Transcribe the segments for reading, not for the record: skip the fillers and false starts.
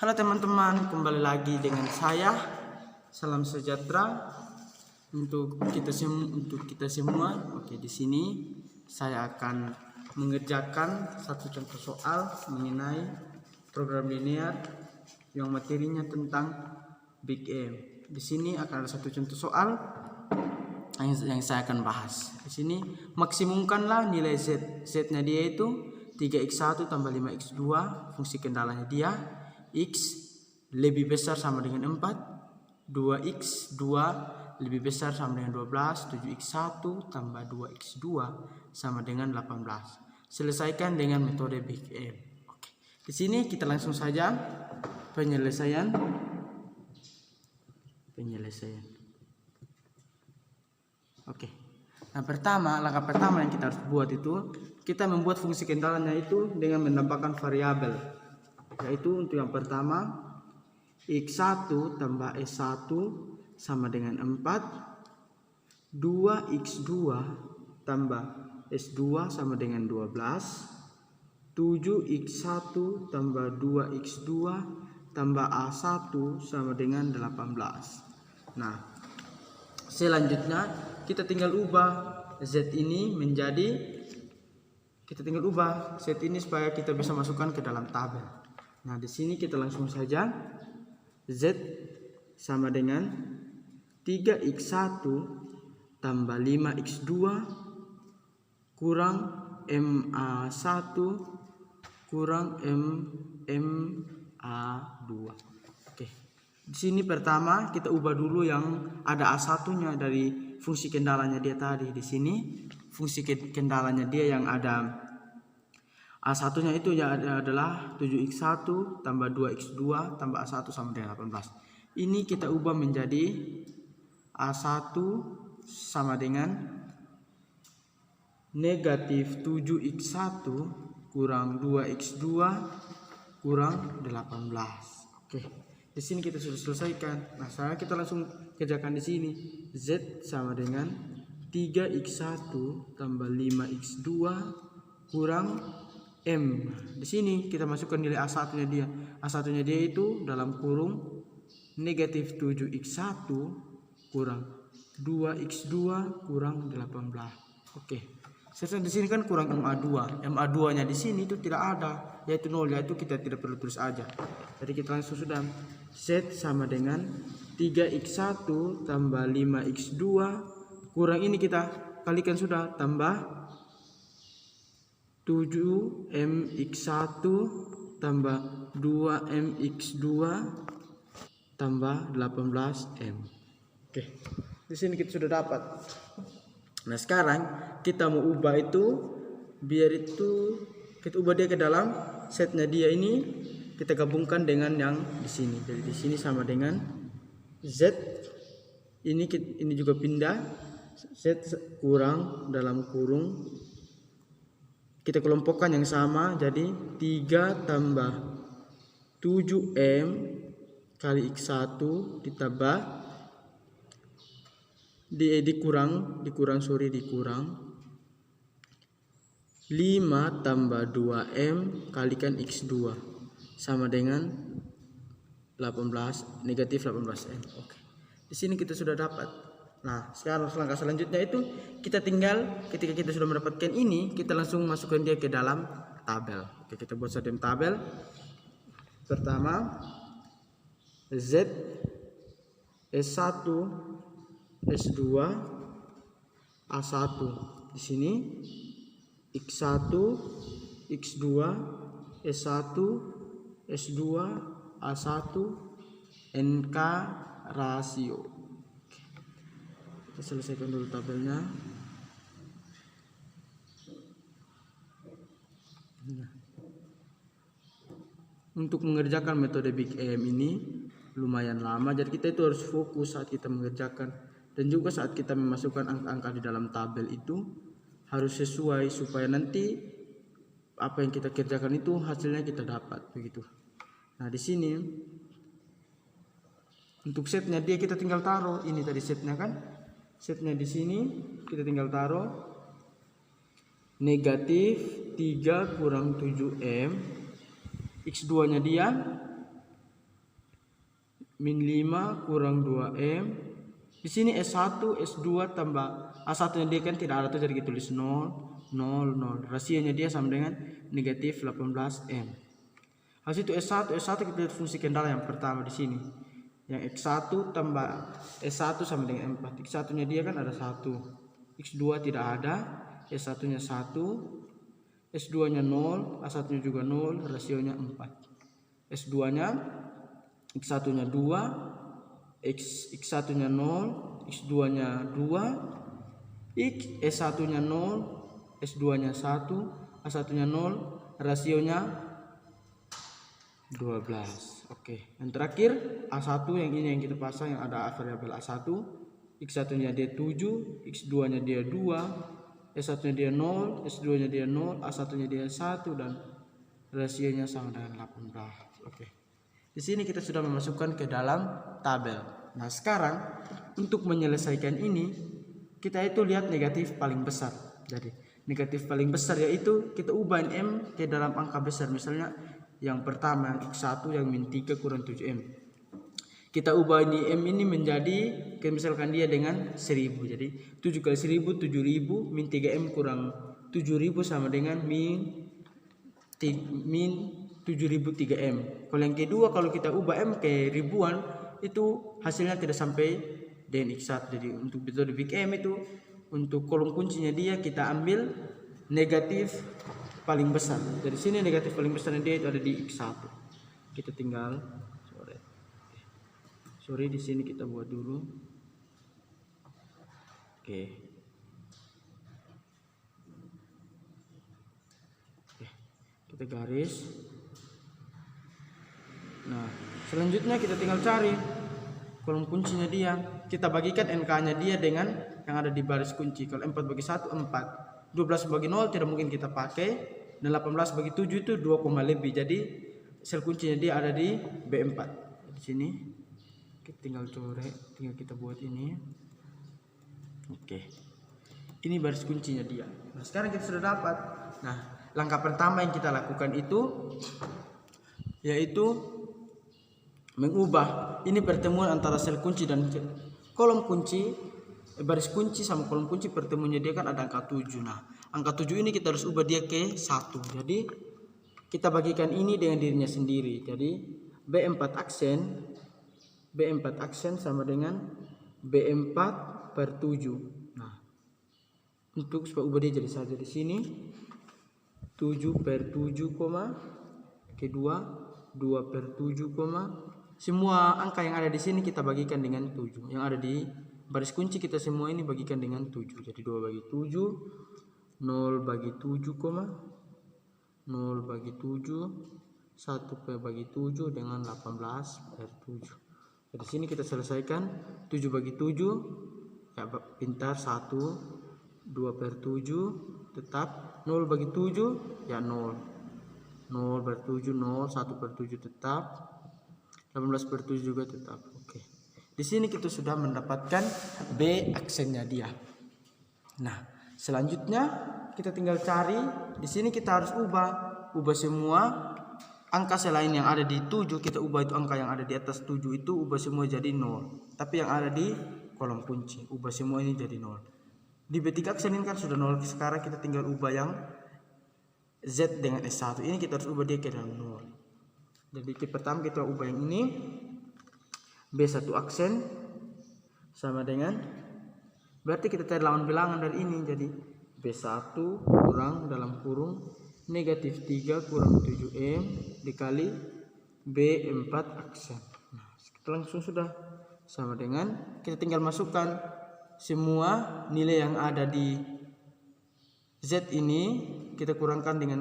Halo teman-teman, kembali lagi dengan saya. Salam sejahtera untuk kita semua. Oke, di sini saya akan mengerjakan satu contoh soal mengenai program linear yang materinya tentang Big M. Di sini akan ada satu contoh soal yang saya akan bahas. Di sini maksimumkanlah nilai z. Z-nya dia itu 3x1 tambah 5x2, fungsi kendalanya dia X lebih besar sama dengan 4, 2x2 lebih besar sama dengan 12, 7x1 tambah 2x2 sama dengan 18. Selesaikan dengan metode Big M. Oke. Di sini kita langsung saja penyelesaian. Oke. Nah, langkah pertama yang kita harus buat itu, kita membuat fungsi kendalanya itu dengan menambahkan variabel. Yaitu untuk yang pertama x1 tambah s1 sama dengan 4, 2x2 tambah s2 sama dengan 12, 7x1 tambah 2x2 tambah a1 sama dengan 18. Nah, selanjutnya kita tinggal ubah z ini supaya kita bisa masukkan ke dalam tabel. Nah, di sini kita langsung saja z sama dengan 3x1 tambah 5x2 kurang ma1 kurang ma2. Oke. Di sini pertama kita ubah dulu yang ada a1-nya dari fungsi kendalanya dia tadi. Di sini fungsi kendalanya dia yang ada A1-nya itu ya adalah 7x1 tambah 2x2 tambah A1 sama dengan 18. Ini kita ubah menjadi A1 sama dengan negatif 7x1 kurang 2x2 kurang 18. Oke. Di sini kita sudah selesaikan. Nah, sekarang kita langsung kerjakan di sini. Z sama dengan 3x1 tambah 5x2 kurang M. Di sini kita masukkan nilai A1-nya dia. A1-nya dia itu dalam kurung negatif 7x1 kurang 2x2 kurang 18. Oke. Sekarang di sini kan kurang MA2. MA2-nya di sini itu tidak ada, yaitu 0, yaitu kita tidak perlu tulis aja. Jadi kita langsung sudah Z sama dengan 3x1 tambah 5x2 kurang ini kita kalikan sudah tambah 7mx1 tambah 2mx2 tambah 18m. Oke. Di sini kita sudah dapat. Nah, sekarang kita mau ubah itu kita ubah dia ke dalam setnya dia ini, kita gabungkan dengan yang di sini. Jadi di sini sama dengan z ini juga pindah z kurang dalam kurung kita kelompokkan yang sama, jadi 3 tambah 7m kali x1 ditambah dikurang 5 tambah 2m kalikan x2 sama dengan 18 negatif 18m. Oke. Di sini kita sudah dapat. Nah, sekarang langkah selanjutnya itu kita tinggal ketika kita sudah mendapatkan ini, kita langsung masukkan dia ke dalam tabel. Oke, kita buat saja tabel. Pertama Z S1 S2 A1. Di sini X1 X2 S1 S2 A1 NK rasio. Kita selesaikan dulu tabelnya. Untuk mengerjakan metode Big M ini lumayan lama, jadi kita itu harus fokus saat kita mengerjakan, dan juga saat kita memasukkan angka-angka di dalam tabel itu harus sesuai supaya nanti apa yang kita kerjakan itu hasilnya kita dapat begitu. Nah, di sini untuk setnya dia kita tinggal taruh ini tadi setnya kan. Setnya di sini kita tinggal taruh negatif 3 kurang 7m x2 nya dia min 5 kurang 2M. Di sini S1, S2 tambah A1 nya dia kan tidak ada tuh, jadi kita tulis 0, 0, 0. Rasionya dia sama dengan negatif 18M. Habis itu S1 kita lihat fungsi kendala yang pertama di sini. Yang X1 tambah S1 sama dengan 4. X1 nya dia kan ada 1. X2 tidak ada. S1 nya 1. S2 nya 0. A1 nya juga 0. Rasionya 4. S2 nya X1 nya 2. X1 nya 0, X2 nya 2, S1 nya 0, S2 nya 1, A1 nya 0, rasionya 12. Oke, yang terakhir A1 yang ini yang kita pasang, yang ada variabel A1. X1 nya dia 7, X2 nya dia 2, S1 nya dia 0, S2 nya dia 0, A1 nya dia 1, dan rasionya sama dengan 18. Oke. Di sini kita sudah memasukkan ke dalam tabel. Nah, sekarang untuk menyelesaikan ini, kita itu lihat negatif paling besar. Jadi, negatif paling besar yaitu kita ubah M ke dalam angka besar. Misalnya yang pertama X1 yang min 3 kurang 7M. Kita ubah ini M ini menjadi, misalkan dia dengan 1000. Jadi 7 kali 1000 7000, min 3M kurang 7000 sama dengan min 7000 3M. Kalau yang kedua, kalau kita ubah M ke ribuan, itu hasilnya tidak sampai dengan X1. Jadi untuk metode big M itu, untuk kolom kuncinya dia kita ambil negatif paling besar. Dari sini negatif paling besar dia itu ada di X1. Kita tinggal sorry di sini kita buat dulu. Oke. Kita garis. Nah, selanjutnya kita tinggal cari kolom kuncinya dia. Kita bagikan NK-nya dia dengan yang ada di baris kunci. Kalau 4 bagi 1 4, 12 bagi 0 tidak mungkin kita pakai, dan 18 bagi 7 itu 2, lebih. Jadi sel kuncinya dia ada di B4. Di sini kita tinggal coret, tinggal kita buat ini. Oke. Ini baris kuncinya dia. Nah, sekarang kita sudah dapat. Nah, langkah pertama yang kita lakukan itu yaitu mengubah ini pertemuan antara sel kunci dan kolom kunci, baris kunci sama kolom kunci, pertemuannya dia kan ada angka 7. Nah, angka 7 ini kita harus ubah dia ke 1. Jadi kita bagikan ini dengan dirinya sendiri. Jadi B4 aksen sama dengan B4 per 7. Nah, untuk supaya ubah dia jadi 1 di sini 7 per 7, kedua 2 per 7, semua angka yang ada di sini kita bagikan dengan 7. Yang ada di baris kunci kita semua ini bagikan dengan 7. Jadi 2 bagi 7, 0 bagi 7, 0 bagi 7, 1 per bagi 7 dengan 18 per 7. Di sini kita selesaikan 7 bagi 7 ya pintar 1, 2 per 7 tetap, 0 bagi 7 ya 0, 0 per 7 0, 1 per 7 tetap, 18 per 7 juga tetap. Oke. Di sini kita sudah mendapatkan B aksennya dia. Nah, selanjutnya kita tinggal cari, di sini kita harus ubah semua angka selain yang ada di 7, kita ubah itu angka yang ada di atas 7 itu ubah semua jadi 0. Tapi yang ada di kolom kunci ubah semua ini jadi 0. Di B3 aksen ini kan sudah 0, sekarang kita tinggal ubah yang Z dengan S1. Ini kita harus ubah dia ke dalam 0. Jadi pertama kita ubah yang ini, B1 aksen sama dengan, berarti kita cari lawan bilangan dari ini. Jadi B1 kurang dalam kurung negatif 3 kurang 7M dikali B4 aksen. Nah, kita langsung sudah sama dengan, kita tinggal masukkan semua nilai yang ada di Z ini, kita kurangkan dengan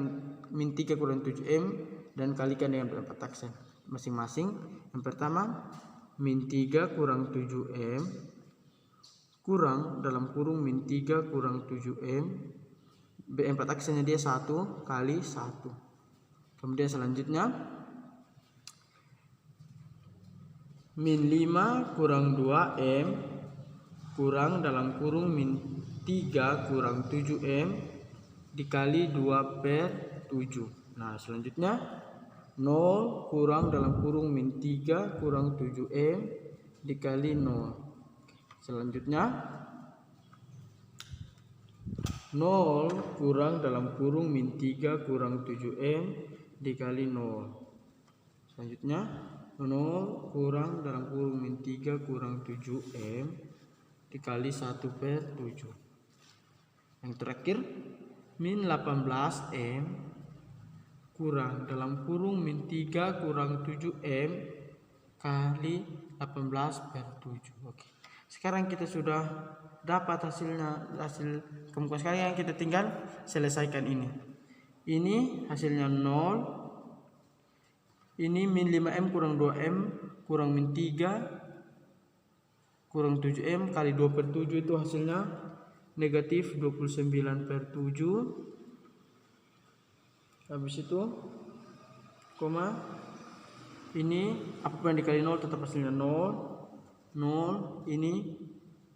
min 3 kurang 7M dan kalikan dengan B4 aksen masing-masing. Yang pertama min 3 kurang 7M kurang dalam kurung min 3 kurang 7M, B4 aksennya dia 1 kali 1. Kemudian selanjutnya min 5 kurang 2M kurang dalam kurung min 3 kurang 7M dikali 2 per 7. Nah, selanjutnya 0 kurang dalam kurung min 3 kurang 7M dikali 0. Selanjutnya 0 kurang dalam kurung min 3 kurang 7M dikali 0. Selanjutnya 0 kurang dalam kurung min 3 kurang 7M dikali 1/7. Yang terakhir min 18M kurang dalam kurung min 3 kurang 7M kali 18/7. Oke. Sekarang kita sudah dapat hasilnya, hasil kemudian sekarang kita tinggal selesaikan ini. Ini hasilnya 0. Ini min 5M kurang 2M kurang min 3 kurang 7M kali 2/7 itu hasilnya negatif 29/7. Habis itu koma, ini apapun yang dikali 0 tetap hasilnya 0. 0 ini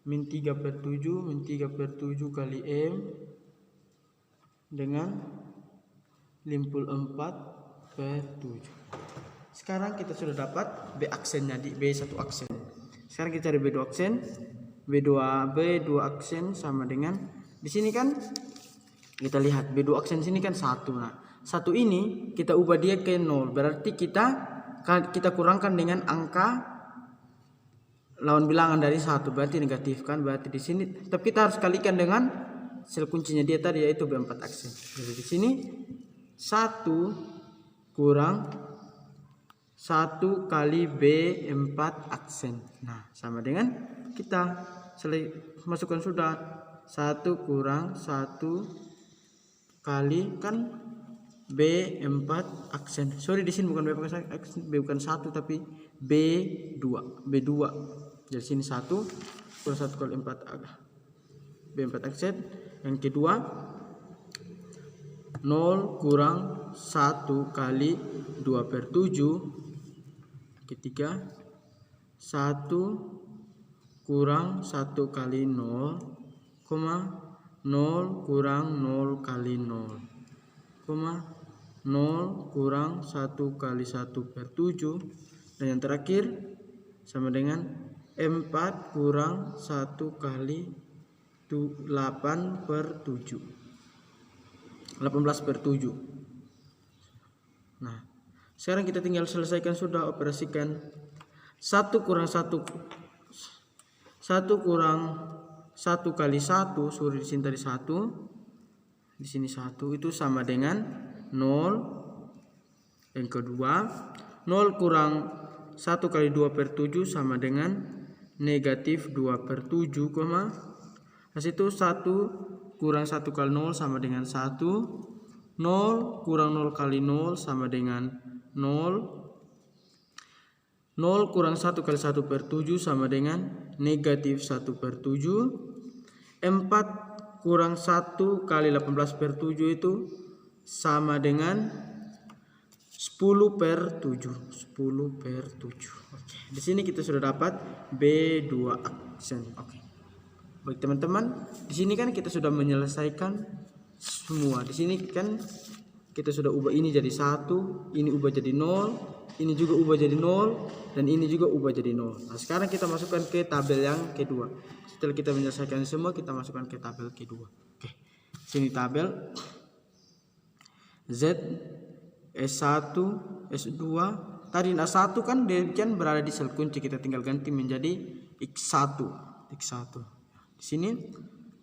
min 3/7, min 3/7 kali M dengan 54/7. Sekarang kita sudah dapat B aksennya di B1 aksen. Sekarang kita cari B2 aksen. B2 aksen sama dengan di sini kan kita lihat B2 aksen sini kan 1. Nah, 1 ini kita ubah dia ke 0. Berarti kita kurangkan dengan angka lawan bilangan dari 1, berarti negatif kan. Berarti di sini tetap kita harus kalikan dengan sel kuncinya dia tadi yaitu B4 aksen. Jadi di sini 1 kurang 1 kali B4 aksen. Nah, sama dengan kita masukkan sudah 1 kurang 1 kali kan B4 aksen. Sorry di sini bukan B4 aksen, bukan 1 tapi B2. Jadi sini 1 kurang 1 kali B4 aksen. Yang kedua 0 kurang 1 kali 2/7. Ketiga 1 kurang 1 kali 0, 0 kurang 0 kali 0, 0 kurang 1 kali 1/7. Dan yang terakhir sama dengan 4 kurang 1 kali 8/7. 18/7. Nah, sekarang kita tinggal selesaikan sudah, operasikan 1 kurang 1 kurang 1 kali 1, sorry di sini tadi 1. Di sini 1 itu sama dengan 0. Yang kedua 0 kurang 1 kali 2/7 sama dengan negatif 2/7, Hasil itu 1 kurang 1 kali 0 sama dengan 1. 0 kurang 0 kali 0 sama dengan 0. 0 kurang 1 kali 1/7 sama dengan negatif 1/7. 4 kurang 1 kali 18/7 itu sama dengan 10/7. 10/7. Oke. Di sini kita sudah dapat B2 aksen. Oke. Baik teman-teman, di sini kan kita sudah menyelesaikan semua. Di sini kan kita sudah ubah ini jadi 1, ini ubah jadi 0, ini juga ubah jadi 0, dan ini juga ubah jadi 0. Nah, sekarang kita masukkan ke tabel yang kedua. Setelah kita menyelesaikan semua, kita masukkan ke tabel kedua. Oke. Sini tabel Z S1 S2. Tadi A1 kan dia kan berada di sel kunci, kita tinggal ganti menjadi X1. Di sini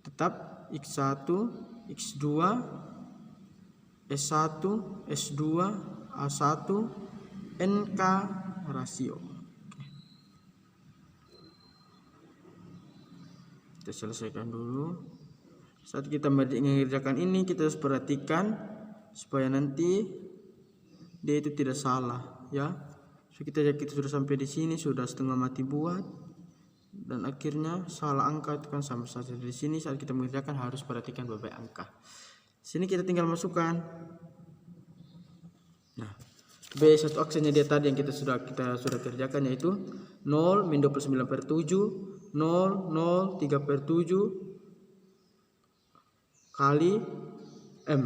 tetap X1, X2, S1, S2, A1, NK rasio. Kita selesaikan dulu. Saat kita mengerjakan ini kita harus perhatikan supaya nanti dia itu tidak salah, ya. So, kita sudah sampai di sini, sudah setengah mati buat, dan akhirnya salah angka itu kan sama saja. Di sini saat kita mengerjakan harus perhatikan berbagai angka. Sini kita tinggal masukkan. Nah, B1 aksennya dia tadi yang kita sudah kerjakan yaitu 0 min 29/7, 0 0 3/7 kali M.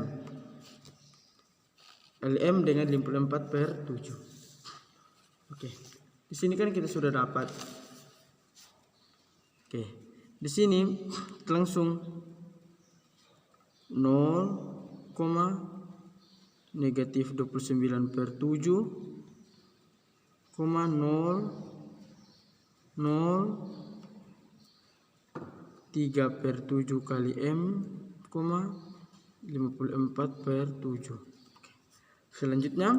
kali M dengan 54/7. Oke. Di sini kan kita sudah dapat. Oke. Di sini langsung 0, negatif 29/7, 3/7 kali M, 54/7. Selanjutnya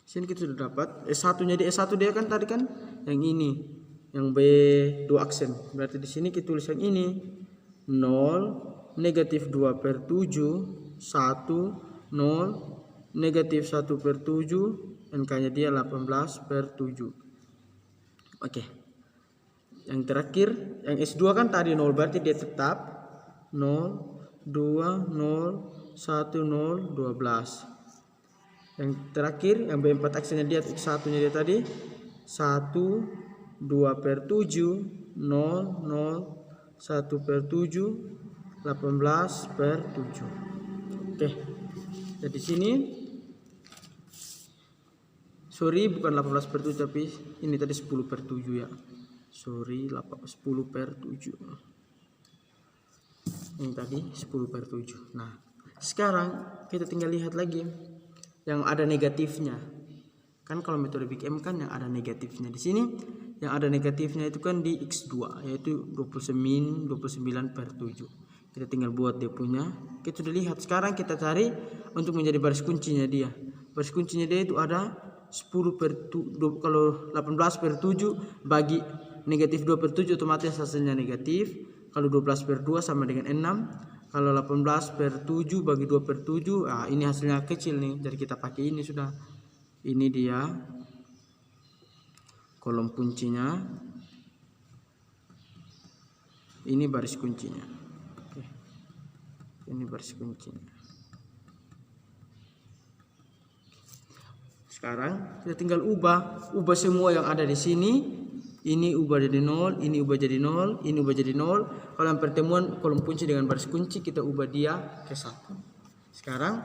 sini kita sudah dapat S1-nya. Di S1 dia kan tadi kan yang ini, yang B2 aksen. Berarti di sini kita tulis yang ini 0, negatif 2/7, 1, 0, negatif 1/7, NK-nya dia 18/7. Oke. Yang terakhir, yang S2 kan tadi 0, berarti dia tetap 0, 2, 0, 1, 0, 12. Yang terakhir, yang B4 aksennya dia X1-nya dia tadi 1, 2/7, 0, 0, 1/7, 18/7. Oke. Jadi sini sorry bukan 18/7 tapi ini tadi 10/7 ya. Sorry 10/7. Ini tadi 10/7. Nah, sekarang kita tinggal lihat lagi yang ada negatifnya. Kan kalau metode Big M kan yang ada negatifnya. Di sini yang ada negatifnya itu kan di X2 yaitu 29/7. Kita tinggal buat dia punya. Kita sudah lihat. Sekarang kita cari untuk menjadi baris kuncinya dia. Baris kuncinya dia itu ada 10/7. Kalau 18/7 bagi negatif 2/7 otomatis hasilnya negatif. Kalau 12/2 sama dengan 6. Kalau 18/7 bagi 2/7, ini hasilnya kecil nih. Jadi kita pakai ini sudah. Ini dia kolom kuncinya. Ini baris kuncinya. Oke. Ini baris kuncinya. Sekarang kita tinggal ubah semua yang ada di sini. Ini ubah jadi 0, ini ubah jadi 0, ini ubah jadi 0. Kalau yang pertemuan kolom kunci dengan baris kunci kita ubah dia ke 1. Sekarang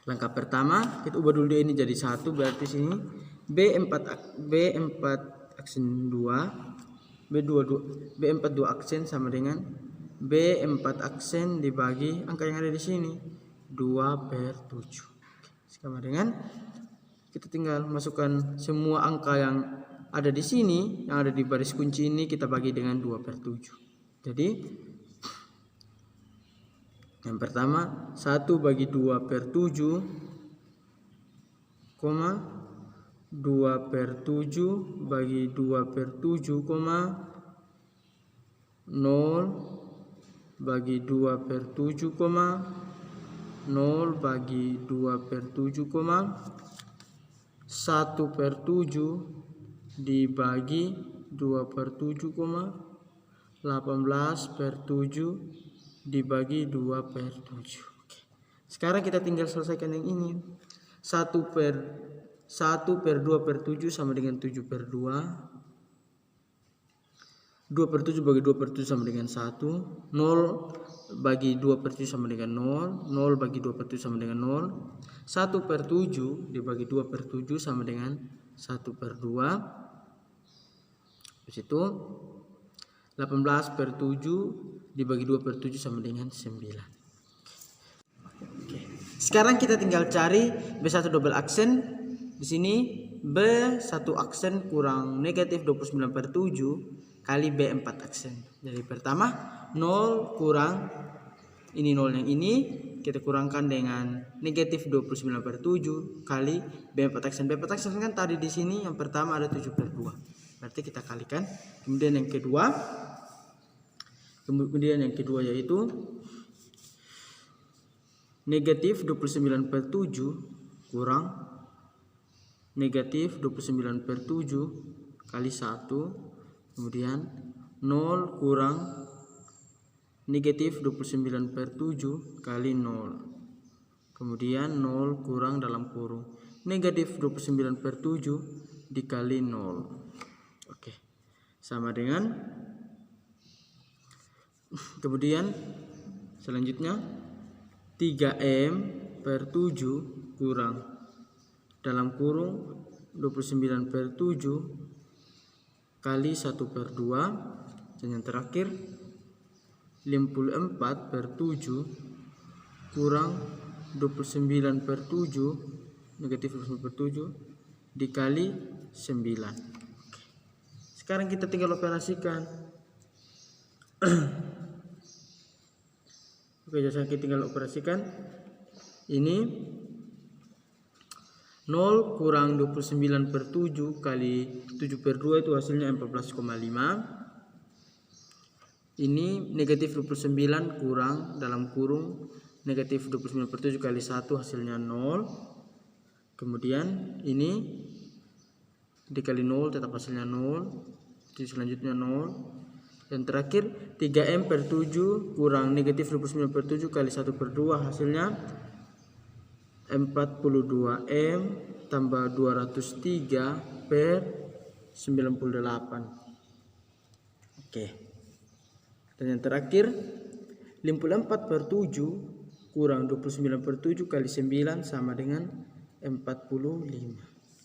langkah pertama kita ubah dulu dia ini jadi 1, berarti sini B4 aksen 2, B4 2 aksen sama dengan B4 aksen dibagi angka yang ada di sini 2/7. Sama dengan kita tinggal masukkan semua angka yang ada di sini, yang ada di baris kunci ini kita bagi dengan 2/7. Jadi yang pertama 1 bagi 2/7, 2/7 bagi 2/7, 0 bagi 2/7, 0 bagi 2/7, 1/7 dibagi 2/7, 18/7 dibagi 2/7. Oke. Sekarang kita tinggal selesaikan yang ini. 1/2/7 sama dengan 7/2. 2/7 bagi 2/7 sama dengan 1. 0 bagi 2/7 sama dengan 0. 0 bagi 2/7 sama dengan 0. 1/7 dibagi 2/7 sama dengan 1/2. Di situ 18/7 dibagi 2/7 sama dengan 9. Oke. Sekarang kita tinggal cari B1 double aksen. Di sini B1 aksen kurang negatif 29/7 kali B4 aksen. Jadi pertama 0 kurang ini 0 yang ini kita kurangkan dengan negatif 29/7 kali B4 aksen. B4 aksen kan tadi di sini yang pertama ada 7/2. Berarti kita kalikan. Kemudian yang kedua yaitu negatif 29/7 kurang negatif 29/7 kali 1. Kemudian 0 kurang negatif 29/7 kali 0. Kemudian 0 kurang dalam kurung negatif 29/7 dikali 0. Oke. Sama dengan kemudian selanjutnya 3M per 7 kurang dalam kurung 29 per 7 kali 1 per 2, dan yang terakhir 54 per 7 kurang 29 per 7 negatif 29 per 7 dikali 9. Sekarang kita tinggal operasikan. Oke, jadi kita tinggal operasikan. Ini 0 kurang 29 per 7 kali 7 per 2 itu hasilnya 14,5. Ini negatif 29 kurang dalam kurung negatif 29 per 7 kali 1 hasilnya 0. Kemudian ini dikali 0 tetap hasilnya 0. Jadi selanjutnya 0. Yang terakhir 3M per 7 kurang negatif 29 per 7 kali 1 per 2 hasilnya 42M tambah 203 per 98. Oke. Dan yang terakhir 54 per 7 kurang 29 per 7 kali 9 sama dengan 45.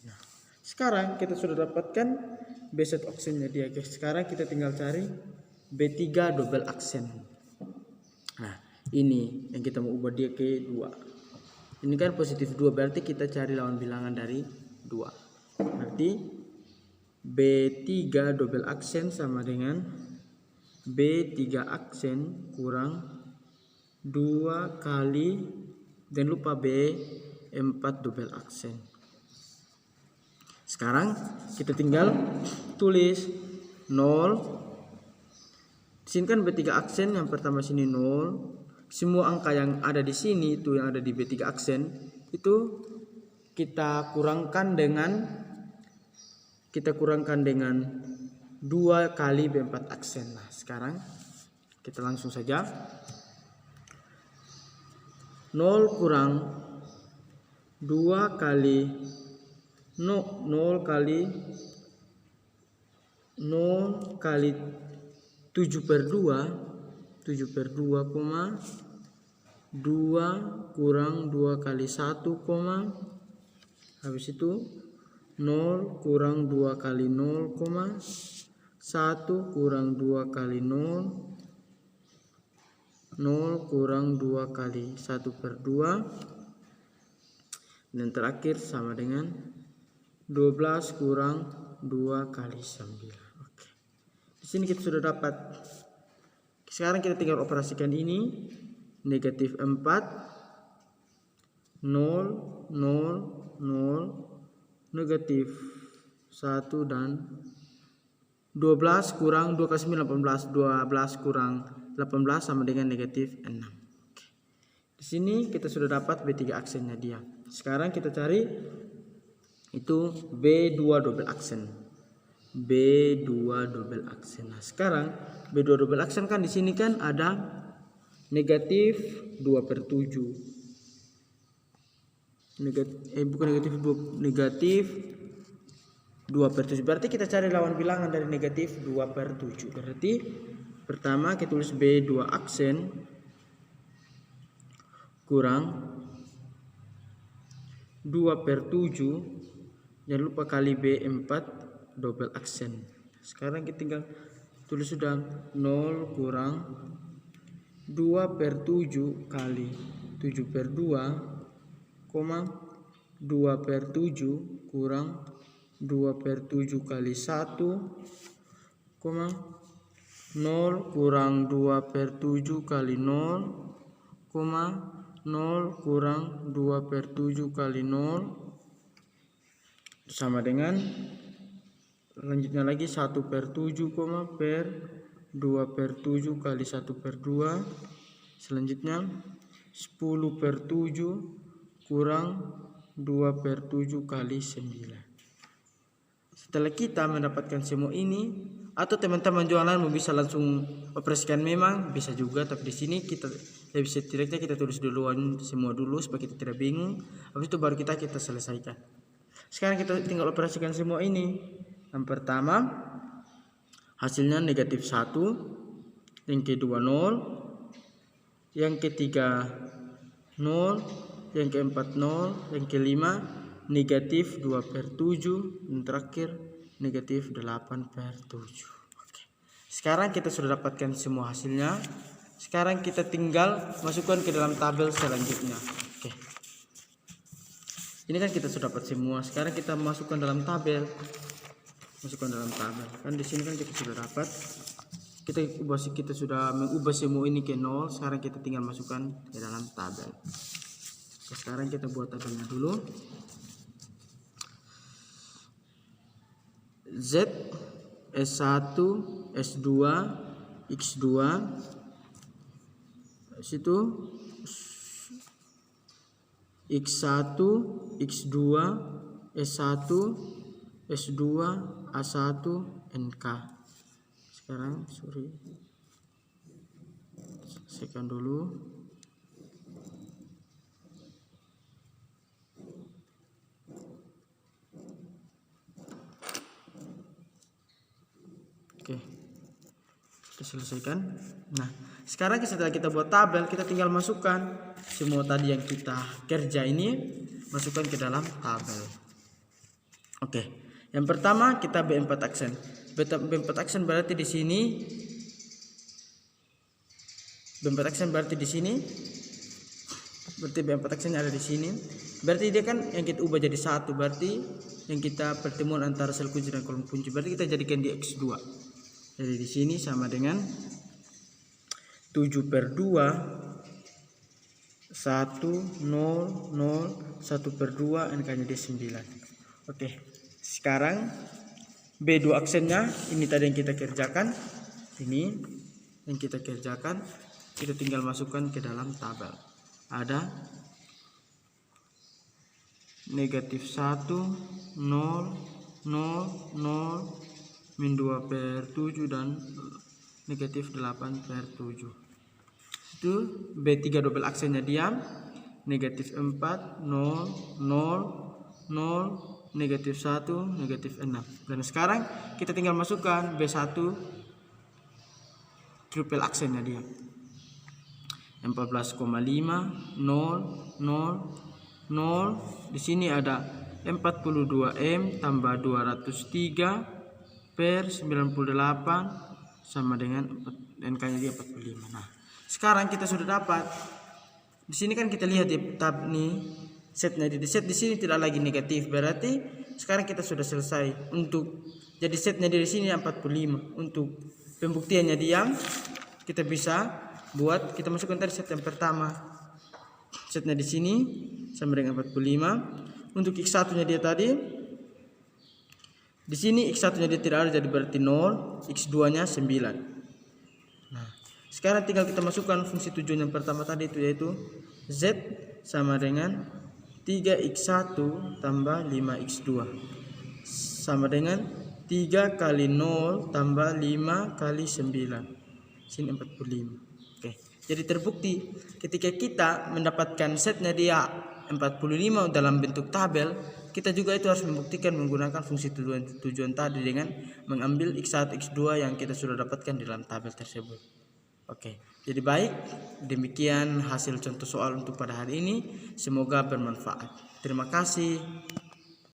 Nah, sekarang kita sudah dapatkan B set aksennya dia. Sekarang kita tinggal cari B3 double aksen. Nah, ini yang kita mau ubah dia ke 2. Ini kan positif 2, berarti kita cari lawan bilangan dari 2. Berarti B3 double aksen sama dengan B3 aksen kurang 2 kali, dan lupa B4 double aksen. Sekarang kita tinggal tulis 0. Di sini kan B3 aksen, yang pertama sini 0. Semua angka yang ada di sini itu yang ada di B3 aksen itu kita kurangkan dengan 2 kali B4 aksen. Nah, sekarang kita langsung saja 0 kurang 2 kali 0 kali 7 per 2 2 kurang 2 kali 1, habis itu 0 kurang 2 kali 0, 1 kurang 2 kali 0, 0 kurang 2 kali 1 per 2, dan terakhir sama dengan 12 kurang 2 kali 9. Oke. Di sini kita sudah dapat. Sekarang kita tinggal operasikan ini. Negatif 4, 0, 0, 0, negatif 1, dan 12 kurang 2 kali 9, 18. 12 kurang 18 sama dengan negatif 6. Oke. Di sini kita sudah dapat B3 aksennya dia. Sekarang kita cari itu B2 double aksen. B2 double aksen. Nah, sekarang B2 double aksen kan di sini kan ada negatif 2 per 7. Negatif 2 per 7. Berarti kita cari lawan bilangan dari negatif 2 per 7. Berarti pertama kita tulis B2 aksen kurang 2 per 7. Jangan lupa kali B4 double aksen. Sekarang kita tinggal tulis sudah 0 kurang 2 per 7 kali 7 per 2, 2 per 7 kurang 2 per 7 kali 1, 0 kurang 2 per 7 kali 0, 0 kurang 2 per 7 kali 0, sama dengan selanjutnya lagi 1 per 7, per 2 per 7 kali 1 per 2, selanjutnya 10 per 7 kurang 2 per 7 kali 9. Setelah kita mendapatkan semua ini, atau teman-teman jualan bisa langsung operasikan, memang bisa juga, tapi di sini kita lebih setidaknya kita tulis duluan semua dulu supaya kita tidak bingung. Habis itu baru kita selesaikan. Sekarang kita tinggal operasikan semua ini. Yang pertama hasilnya negatif 1, yang kedua 0, yang ketiga 0, yang keempat 0, yang kelima negatif 2/7, dan terakhir negatif 8/7. Oke. Sekarang kita sudah dapatkan semua hasilnya. Sekarang kita tinggal masukkan ke dalam tabel selanjutnya. Oke. Ini kan kita sudah dapat semua. Sekarang kita masukkan dalam tabel. Kan di sini kan kita sudah dapat. Kita sudah mengubah semua ini ke 0. Sekarang kita tinggal masukkan ke dalam tabel. Oke, sekarang kita buat tabelnya dulu. Z, S1, S2, X2, situ X1, X2, S1, S2, A1, NK. Sekarang selesaikan dulu. Oke, kita selesaikan. Nah, sekarang setelah kita buat tabel, kita tinggal masukkan semua tadi yang kita kerja ini, masukkan ke dalam tabel. Oke, yang pertama kita B4 aksen. B4 aksen berarti di sini. B4 aksen berarti di sini. Berarti B4 aksen ada di sini. Berarti dia kan yang kita ubah jadi 1, berarti yang kita pertemuan antara sel kunci dan kolom kunci. Berarti kita jadikan di X2. Jadi di sini sama dengan 7/2, 1, 0, 0, 1/2, NK-nya di 9. Oke, sekarang B2 aksennya ini tadi yang kita kerjakan. Ini yang kita kerjakan, kita tinggal masukkan ke dalam tabel. Ada negatif 1, 0, 0, 0, min 2/7 dan negatif 8/7. Itu B3 double aksennya diam, negatif 4, 0, 0, 0, negatif 1, negatif 6. Dan sekarang kita tinggal masukkan B1 triple aksennya dia. 14,5, 0, 0, 0. Di sini ada 42M tambah 203 per 98 sama dengan NK-nya dia 45. Nah, sekarang kita sudah dapat. Di sini kan kita lihat di tab nih, setnya di set di sini tidak lagi negatif. Berarti sekarang kita sudah selesai. Untuk jadi setnya di sini 45. Untuk pembuktiannya diam, kita bisa buat, kita masukkan tadi set yang pertama. Setnya di sini sama dengan 45. Untuk X1-nya dia tadi di sini X1-nya dia tidak ada, jadi berarti 0, X2-nya 9. Nah, sekarang tinggal kita masukkan fungsi tujuan yang pertama tadi itu, yaitu Z sama dengan 3X1 tambah 5X2 sama dengan 3 kali 0 tambah 5 kali 9. Sini 45. Oke, jadi terbukti ketika kita mendapatkan setnya dia 45 dalam bentuk tabel, kita juga itu harus membuktikan menggunakan fungsi tujuan tadi dengan mengambil X1, X2 yang kita sudah dapatkan di dalam tabel tersebut. Oke, jadi baik, demikian hasil contoh soal untuk pada hari ini. Semoga bermanfaat. Terima kasih.